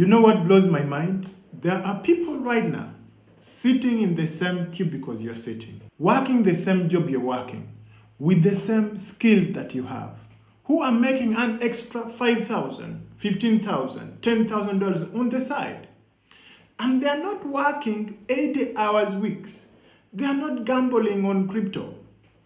You know what blows my mind? There are people right now sitting in the same cubicles you're sitting, working the same job you're working, with the same skills that you have, who are making an extra $5,000, $15,000, $10,000 on the side. And they are not working 80 hours weeks. They are not gambling on crypto.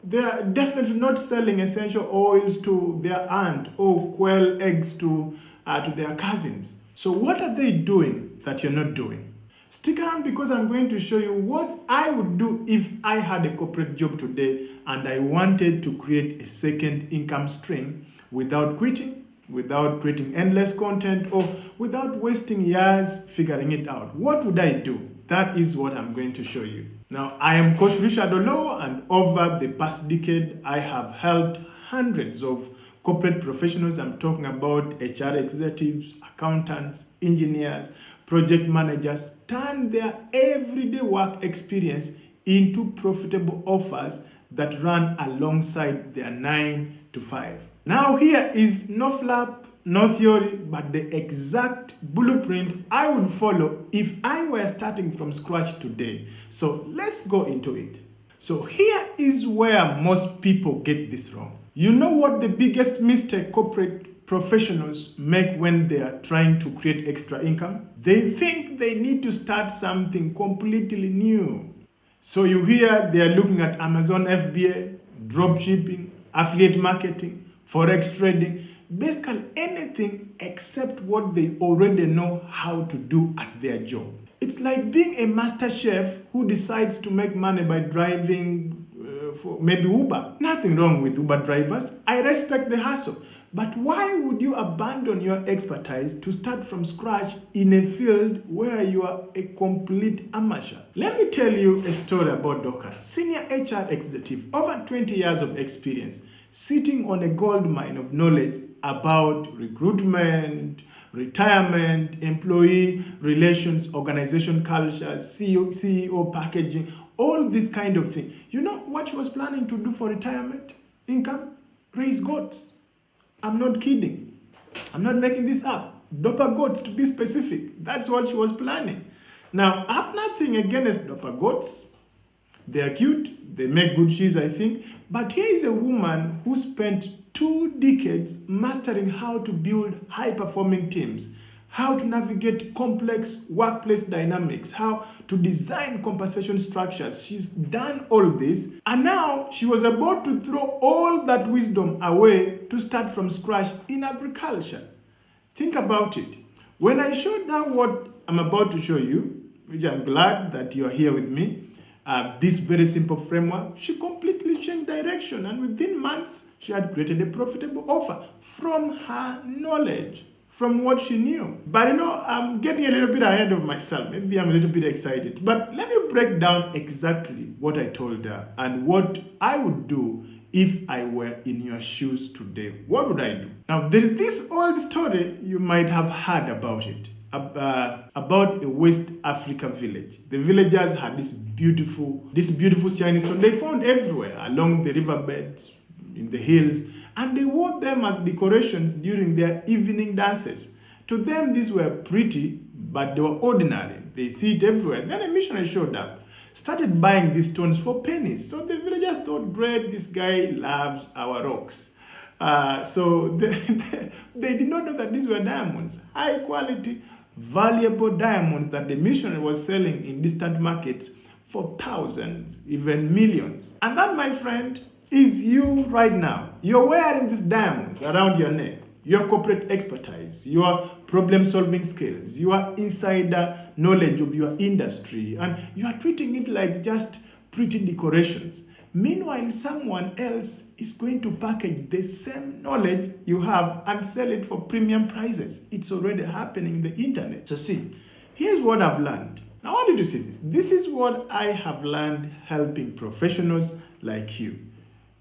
They are definitely not selling essential oils to their aunt or quail eggs to their cousins. So what are they doing that you're not doing? Stick around because I'm going to show you what I would do if I had a corporate job today and I wanted to create a second income stream without quitting, without creating endless content, or without wasting years figuring it out. What would I do? That is what I'm going to show you. Now, I am Coach Richard Olo, and over the past decade, I have helped hundreds of corporate professionals. I'm talking about HR executives, accountants, engineers, project managers, turn their everyday work experience into profitable offers that run alongside their 9 to 5. Now here is no flap, no theory, but the exact blueprint I would follow if I were starting from scratch today. So let's go into it. So here is where most people get this wrong. You know what the biggest mistake corporate professionals make when they are trying to create extra income? They think they need to start something completely new. So you hear they are looking at Amazon FBA, dropshipping, affiliate marketing, forex trading, basically anything except what they already know how to do at their job. It's like being a master chef who decides to make money by driving for maybe Uber. Nothing wrong with Uber drivers. I respect the hustle. But why would you abandon your expertise to start from scratch in a field where you are a complete amateur? Let me tell you a story about Doka, senior HR executive, over 20 years of experience, sitting on a gold mine of knowledge about recruitment, retirement, employee relations, organization culture, CEO packaging, all this kind of thing. You know what she was planning to do for retirement income? Raise goats. I'm not kidding. I'm not making this up. Dopa goats, to be specific. That's what she was planning. Now, I have nothing against Dopa goats. They're cute. They make good cheese, I think. But here is a woman who spent 2 decades mastering how to build high-performing teams, how to navigate complex workplace dynamics, how to design compensation structures. She's done all this, and now she was about to throw all that wisdom away to start from scratch in agriculture. Think about it. When I showed her what I'm about to show you, which I'm glad that you are here with me, this very simple framework, she completely changed direction, and within months, she had created a profitable offer from her knowledge, from what she knew. But you know, I'm getting a little bit ahead of myself. Maybe I'm a little bit excited. But let me break down exactly what I told her and what I would do if I were in your shoes today. What would I do? Now, there's this old story, you might have heard about it, about a West Africa village. The villagers had this beautiful Chinese stone they found everywhere along the riverbeds, in the hills, and they wore them as decorations during their evening dances. To them, these were pretty, but they were ordinary. They see it everywhere. Then a missionary showed up, started buying these stones for pennies. So the villagers thought, great, this guy loves our rocks. So they did not know that these were diamonds, high quality, valuable diamonds that the missionary was selling in distant markets for thousands, even millions. And that, my friend, is you right now. You're wearing these diamonds around your neck, your corporate expertise, your problem-solving skills, your insider knowledge of your industry, and you are treating it like just pretty decorations. Meanwhile, someone else is going to package the same knowledge you have and sell it for premium prices. It's already happening in the internet. So see, here's what I've learned. Now, I want you to see this. This is what I have learned helping professionals like you.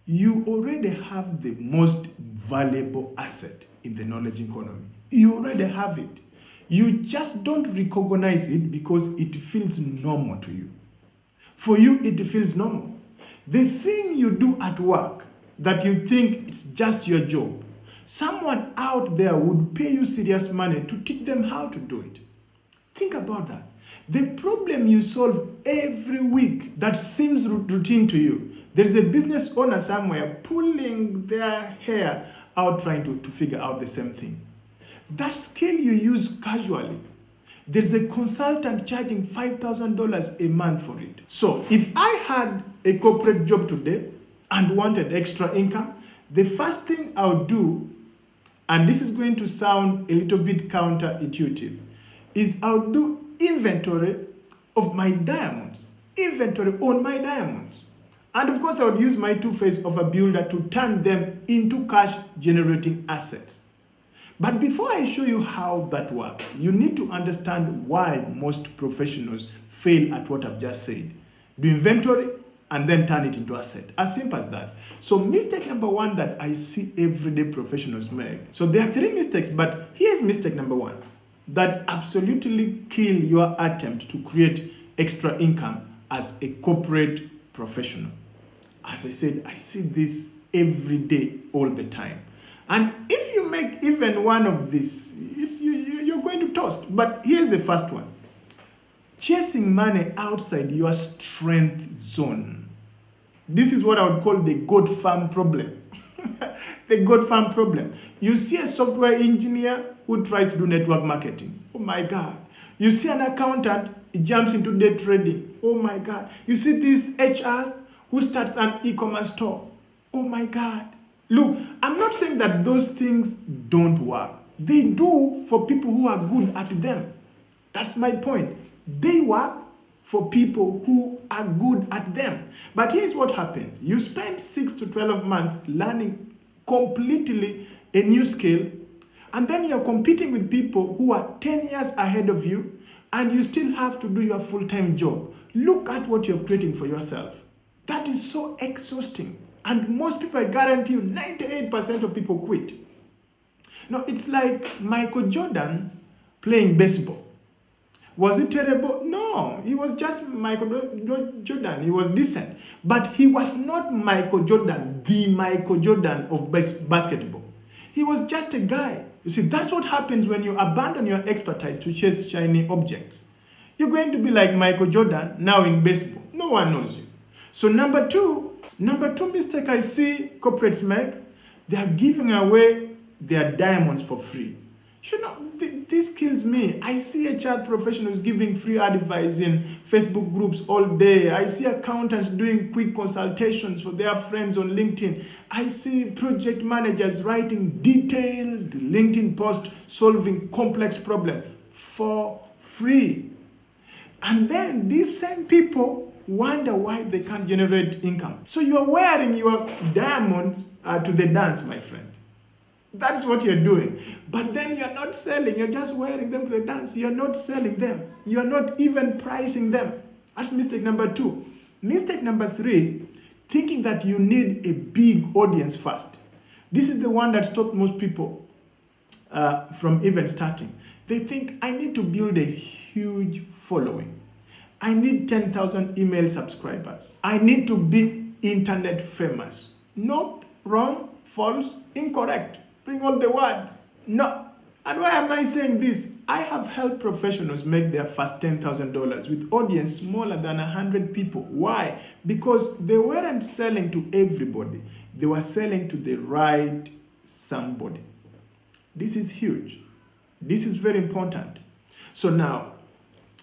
You already have the most valuable asset in the knowledge economy. You already have it. You just don't recognize it because it feels normal to you. For you, it feels normal. The thing you do at work that you think it's just your job, someone out there would pay you serious money to teach them how to do it. Think about that. The problem you solve every week that seems routine to you. There is a business owner somewhere pulling their hair out trying to figure out the same thing. That skill you use casually. There's a consultant charging $5,000 a month for it. So if I had a corporate job today and wanted extra income, the first thing I would do, and this is going to sound a little bit counterintuitive, is I would do inventory of my diamonds. Inventory on my diamonds. And of course, I would use my two-phase of a builder to turn them into cash-generating assets. But before I show you how that works, you need to understand why most professionals fail at what I've just said. Do inventory and then turn it into asset. As simple as that. So mistake number one that I see everyday professionals make. So there are three mistakes, but here's mistake number one that absolutely kill your attempt to create extra income as a corporate professional. As I said, I see this every day, all the time. And if you make even one of these, you're going to toast. But here's the first one. Chasing money outside your strength zone. This is what I would call the goat farm problem. The goat farm problem. You see a software engineer who tries to do network marketing. Oh my God. You see an accountant, he jumps into day trading. Oh my God. You see this HR who starts an e-commerce store. Oh my God. Look, I'm not saying that those things don't work. They do for people who are good at them. That's my point. They work for people who are good at them. But here's what happens. You spend 6 to 12 months learning completely a new skill, and then you're competing with people who are 10 years ahead of you, and you still have to do your full-time job. Look at what you're creating for yourself. That is so exhausting. And most people, I guarantee you, 98% of people quit. Now, it's like Michael Jordan playing baseball. Was it terrible? No, he was just Michael Jordan. He was decent. But he was not Michael Jordan, the Michael Jordan of basketball. He was just a guy. You see, that's what happens when you abandon your expertise to chase shiny objects. You're going to be like Michael Jordan now in baseball. No one knows you. So number two mistake I see corporates make, they are giving away their diamonds for free. You know, this kills me. I see HR professionals giving free advice in Facebook groups all day. I see accountants doing quick consultations for their friends on LinkedIn. I see project managers writing detailed LinkedIn posts solving complex problems for free. And then these same people wonder why they can't generate income. So you are wearing your diamonds to the dance, my friend. That's what you're doing. But then you're not selling. You're just wearing them to the dance. You're not selling them. You're not even pricing them. That's mistake number two. Mistake number three, thinking that you need a big audience first. This is the one that stopped most people from even starting. They think, I need to build a huge following. I need 10,000 email subscribers. I need to be internet famous. Nope, wrong, false, incorrect. Bring all the words. No. And why am I saying this? I have helped professionals make their first $10,000 with audience smaller than 100 people. Why? Because they weren't selling to everybody. They were selling to the right somebody. This is huge. This is very important. So now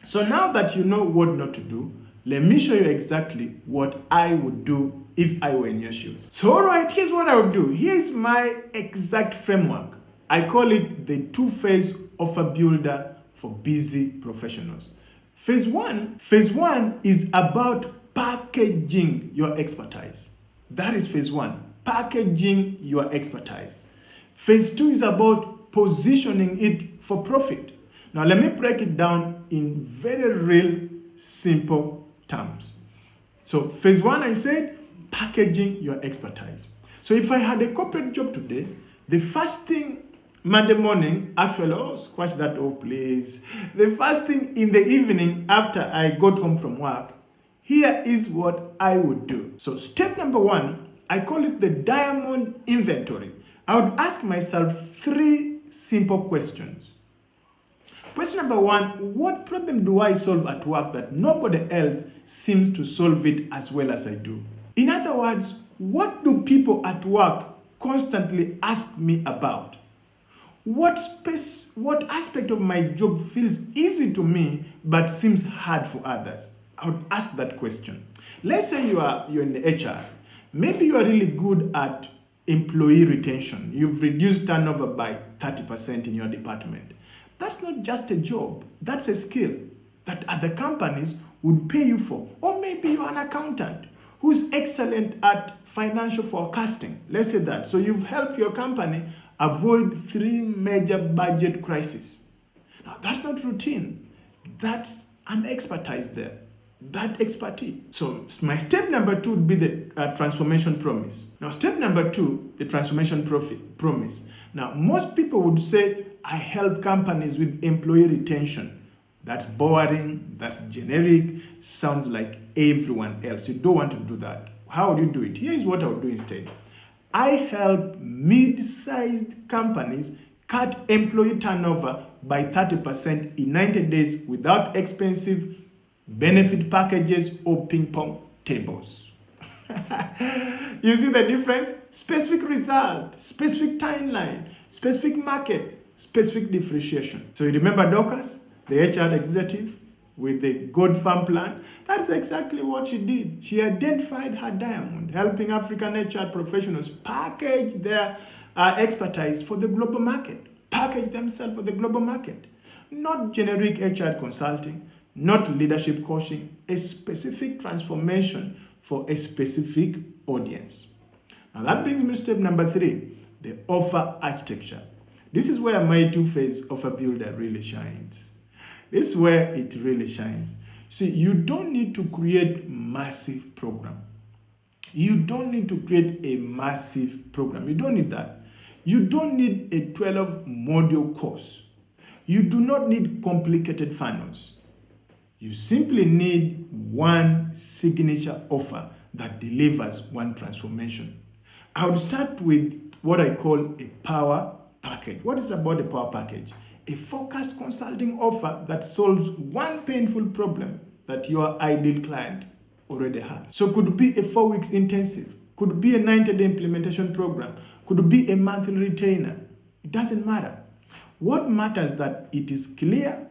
that you know what not to do, let me show you exactly what I would do if I were in your shoes. So all right, here's what I would do. Here's my exact framework. I call it the two-phase offer builder for busy professionals. Phase one is about packaging your expertise. That is phase one, packaging your expertise. Phase two is about positioning it for profit. Now let me break it down in very real, simple terms. So phase one, I said, packaging your expertise. So if I had a corporate job today, the first thing Monday morning, actually, scratch that off, please. The first thing in the evening after I got home from work, here is what I would do. So step number one, I call it the diamond inventory. I would ask myself 3 simple questions. Question number 1, what problem do I solve at work that nobody else seems to solve it as well as I do? In other words, what do people at work constantly ask me about? What aspect of my job feels easy to me but seems hard for others? I would ask that question. Let's say you're in the HR. Maybe you are really good at employee retention. You've reduced turnover by 30% in your department. That's not just a job, that's a skill that other companies would pay you for. Or maybe you're an accountant who's excellent at financial forecasting. Let's say that. So you've helped your company avoid 3 major budget crises. Now that's not routine. That's an expertise there. That expertise. So my step number 2 would be the transformation promise. Now step number 2, the transformation promise. Now most people would say, I help companies with employee retention. That's boring, that's generic, sounds like everyone else. You don't want to do that. How would you do it? Here's what I would do instead. I help mid-sized companies cut employee turnover by 30% in 90 days without expensive benefit packages or ping pong tables. You see the difference? Specific result, specific timeline, specific market, specific differentiation. So you remember Dorcas, the HR executive with the gold farm plan? That's exactly what she did. She identified her diamond, helping African HR professionals package their expertise for the global market, package themselves for the global market. Not generic HR consulting, not leadership coaching, a specific transformation for a specific audience. Now that brings me to step number 3, the offer architecture. This is where my two-phase offer builder really shines. This is where it really shines. See, you don't need to create massive program. You don't need to create a massive program. You don't need that. You don't need a 12-module course. You do not need complicated funnels. You simply need one signature offer that delivers one transformation. I would start with what I call a power package. What is about a power package? A focused consulting offer that solves one painful problem that your ideal client already has. So could be a 4 weeks intensive, could be a 90-day implementation program, could be a monthly retainer. It doesn't matter. What matters is that it is clear,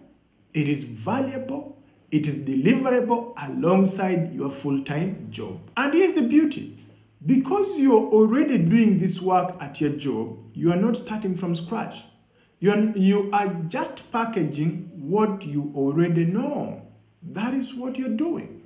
it is valuable, it is deliverable alongside your full-time job. And here's the beauty. Because you're already doing this work at your job, you are not starting from scratch. You are just packaging what you already know. That is what you're doing.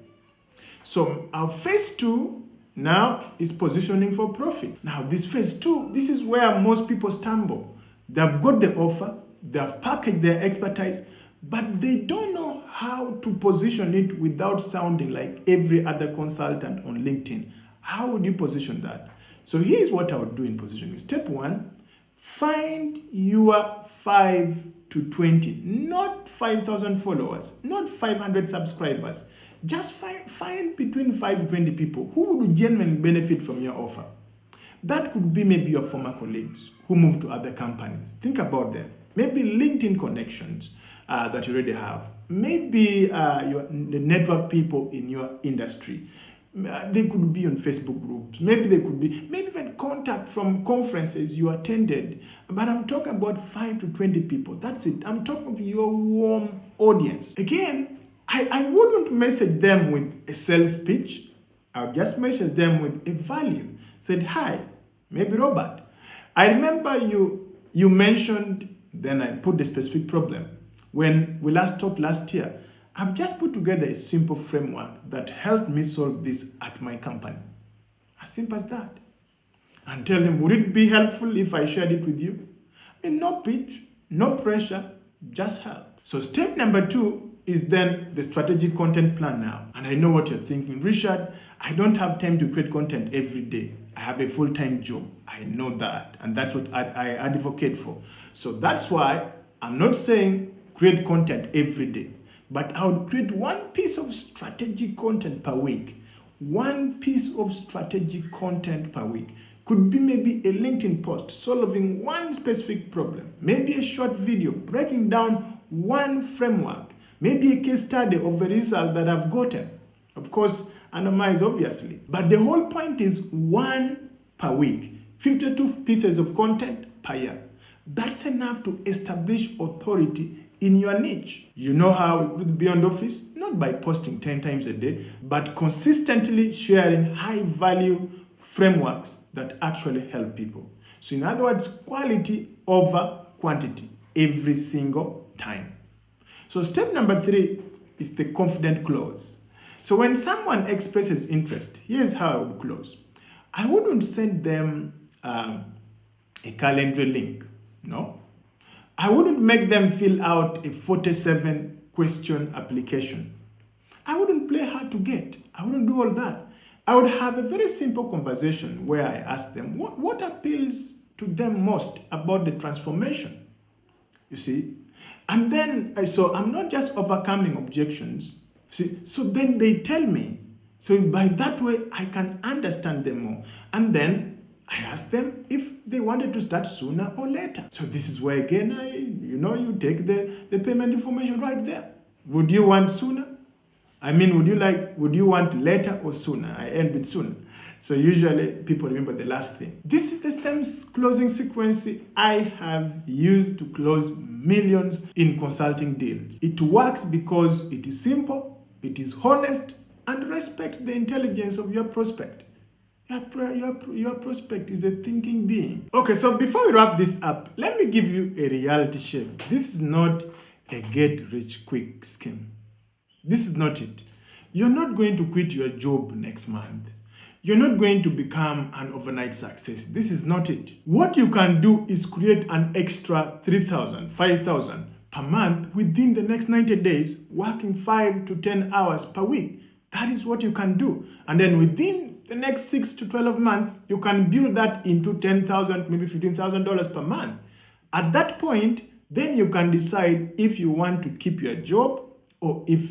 So our phase 2 now is positioning for profit. Now this phase 2, this is where most people stumble. They've got the offer, they've packaged their expertise, but they don't know how to position it without sounding like every other consultant on LinkedIn. How would you position that? So here's what I would do in positioning. Step 1, find your 5 to 20, not 5,000 followers, not 500 subscribers. Just find between 5 to 20 people who would genuinely benefit from your offer. That could be maybe your former colleagues who moved to other companies. Think about them. Maybe LinkedIn connections that you already have. Maybe the network people in your industry. They could be on Facebook groups. Maybe even contact from conferences you attended. But I'm talking about 5 to 20 people. That's it. I'm talking to your warm audience. Again, I wouldn't message them with a sales pitch. I'll just message them with a value. Said, hi, maybe Robert. I remember you mentioned, then I put the specific problem. When we last talked last year, I've just put together a simple framework that helped me solve this at my company. As simple as that. And tell them, would it be helpful if I shared it with you? No pitch, no pressure, just help. So step number 2 is then the strategic content plan now. And I know what you're thinking. Richard, I don't have time to create content every day. I have a full-time job. I know that. And that's what I advocate for. So that's why I'm not saying create content every day. But I would create one piece of strategic content per week. One piece of strategic content per week. Could be maybe a LinkedIn post solving one specific problem. Maybe a short video breaking down one framework, maybe a case study of a result that I've gotten. Of course, anonymize obviously. But the whole point is one per week, 52 pieces of content per year. That's enough to establish authority in your niche. You know how it would be beyond office? Not by posting 10 times a day, but consistently sharing high value frameworks that actually help people. So in other words, quality over quantity every single time. So step number 3 is the confident close. So when someone expresses interest, here's how I would close. I wouldn't send them a calendar link, no. I wouldn't make them fill out a 47 question application. I wouldn't play hard to get. I wouldn't do all that. I would have a very simple conversation where I ask them what appeals to them most about the transformation. You see? And then, so I'm not just overcoming objections. See, so then they tell me. So by that way, I can understand them more. And then I ask them if they wanted to start sooner or later. So this is where again, you take the payment information right there. Would you want sooner? Would you want later or sooner? I end with sooner. So usually people remember the last thing. This is the same closing sequence I have used to close millions in consulting deals. It works because it is simple, it is honest, and respects the intelligence of your prospect. Your prospect is a thinking being. Okay, so before we wrap this up, let me give you a reality check. This is not a get-rich-quick scheme. This is not it. You're not going to quit your job next month. You're not going to become an overnight success. This is not it. What you can do is create an extra 3,000, 5,000 per month within the next 90 days, working 5 to 10 hours per week. That is what you can do. And then within the next 6 to 12 months, you can build that into $10,000, maybe $15,000 per month. At that point, then you can decide if you want to keep your job or if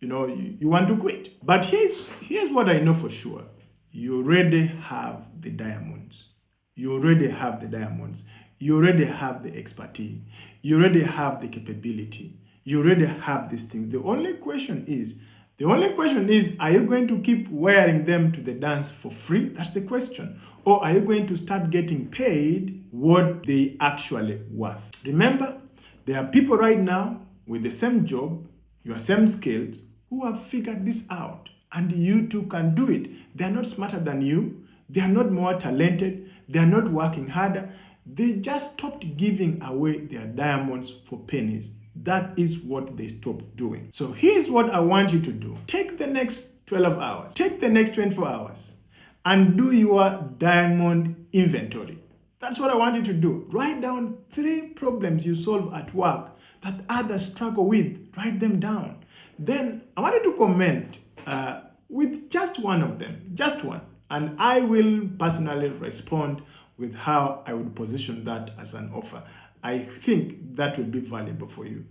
you want to quit. But here's what I know for sure. You already have the diamonds. You already have the diamonds. You already have the expertise. You already have the capability. You already have these things. The only question is, are you going to keep wearing them to the dance for free? That's the question. Or are you going to start getting paid what they actually worth? Remember, there are people right now with the same job, your same skills, who have figured this out. And you too can do it. They are not smarter than you. They are not more talented. They are not working harder. They just stopped giving away their diamonds for pennies. That is what they stopped doing. So here's what I want you to do. Take the next 12 hours. Take the next 24 hours and do your diamond inventory. That's what I want you to do. Write down 3 problems you solve at work that others struggle with. Write them down. Then I want you to comment with just one of them, just one. And I will personally respond with how I would position that as an offer. I think that will be valuable for you.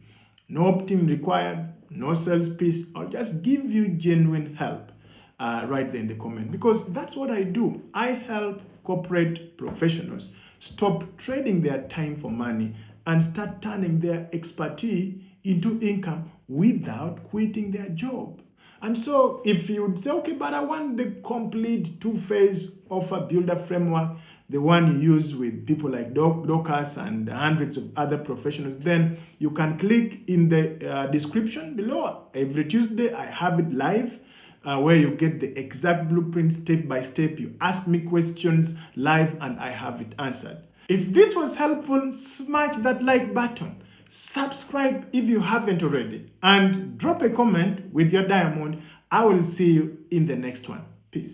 No opt-in required, no sales pitch. I'll just give you genuine help right there in the comment, because that's what I do. I help corporate professionals stop trading their time for money and start turning their expertise into income without quitting their job. And so if you would say, okay, but I want the complete 2-phase offer builder framework, the one you use with people like Docas and hundreds of other professionals, then you can click in the description below. Every Tuesday, I have it live where you get the exact blueprint step by step. You ask me questions live and I have it answered. If this was helpful, smash that like button. Subscribe if you haven't already, and drop a comment with your diamond. I will see you in the next one. Peace.